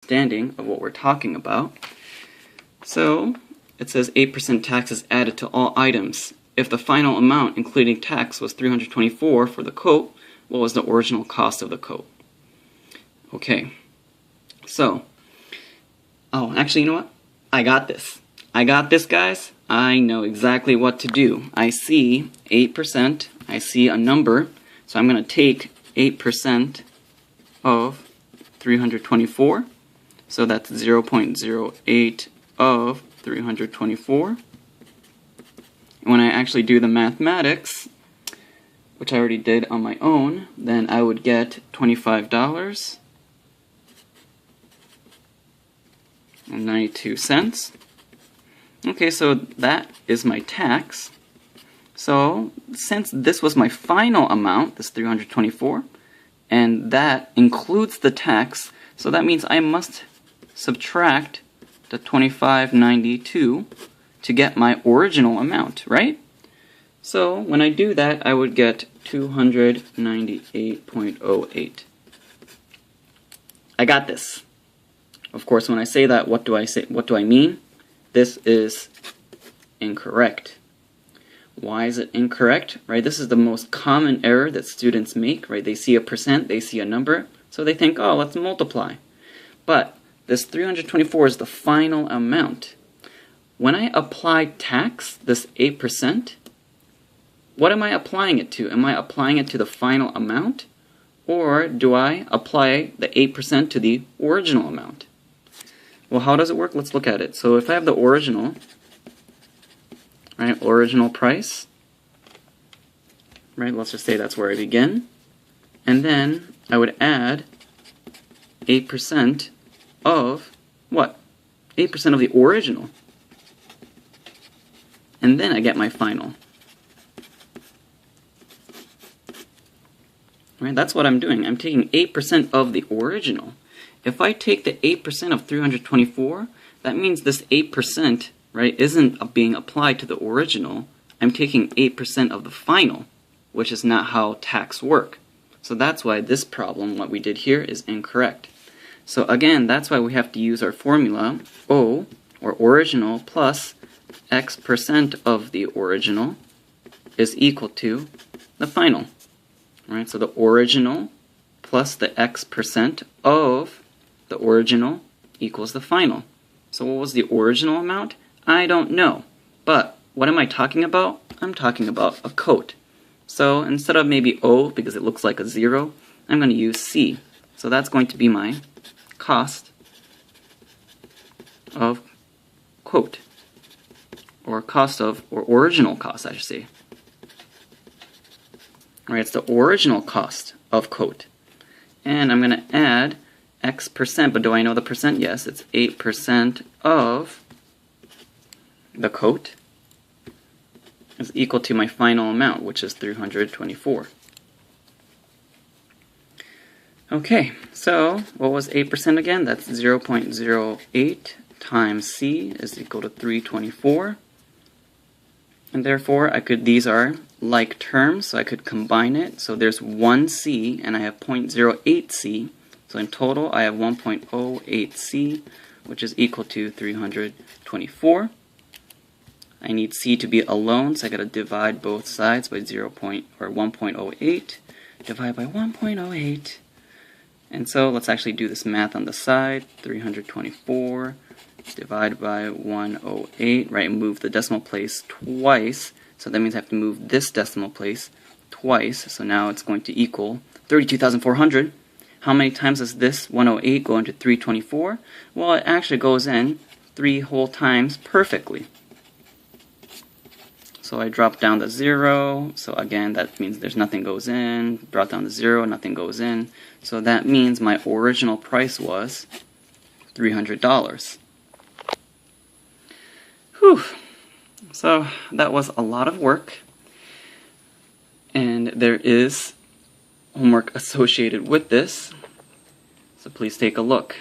understanding of what we're talking about. So it says 8% tax is added to all items. If the final amount, including tax, was $324 for the coat, what was the original cost of the coat? Okay, so, oh, actually, you know what? I got this. I got this, guys. I know exactly what to do. I see 8%. I see a number. So I'm going to take 8% of 324. So that's 0.08 of 324. And when I actually do the mathematics, which I already did on my own, then I would get $25.92. Okay, so that is my tax. So since this was my final amount, this 324, and that includes the tax, so that means I must subtract the $25.92 to get my original amount, right? So when I do that, I would get 298.08. I got this. Of course, when I say that, what do I say? What do I mean? This is incorrect. Why is it incorrect? Right? This is the most common error that students make, right? They see a percent, they see a number, so they think, oh, let's multiply. But this 324 is the final amount. When I apply tax, this 8%, what am I applying it to? Am I applying it to the final amount? Or do I apply the 8% to the original amount? Well, how does it work? Let's look at it. So if I have the original, right, original price, right, let's just say that's where I begin. And then I would add 8% of what? 8% of the original. And then I get my final. Right, that's what I'm doing. I'm taking 8% of the original. If I take the 8% of 324, that means this 8%, right, isn't being applied to the original. I'm taking 8% of the final, which is not how tax work. So that's why this problem, what we did here, is incorrect. So again, that's why we have to use our formula, O, or original, plus X% of the original is equal to the final. Right, so the original plus the X% of the original equals the final. So what was the original amount? I don't know. But what am I talking about? I'm talking about a coat. So instead of maybe O, because it looks like a 0, I'm going to use C. So that's going to be my cost of coat. Or cost of, or original cost, I should say. Right, it's the original cost of coat. And I'm going to add X%, but do I know the percent? Yes, it's 8% of the coat is equal to my final amount, which is 324. Okay, so what was 8% again? That's 0.08 times C is equal to 324. And therefore, these are like terms, so I could combine it. So there's 1C, and I have 0.08C. So in total, I have 1.08C, which is equal to 324. I need C to be alone, so I got to divide both sides by 1.08. Divide by 1.08. And so let's actually do this math on the side. 324 divided by 108, right, move the decimal place twice, so that means I have to move this decimal place twice, so now it's going to equal 32,400. How many times does this 108 go into 324? Well, it actually goes in 3 whole times perfectly. So I drop down to 0, so again that means there's nothing goes in, drop down to 0, nothing goes in, so that means my original price was $300. Whew. So that was a lot of work, and there is homework associated with this, so please take a look.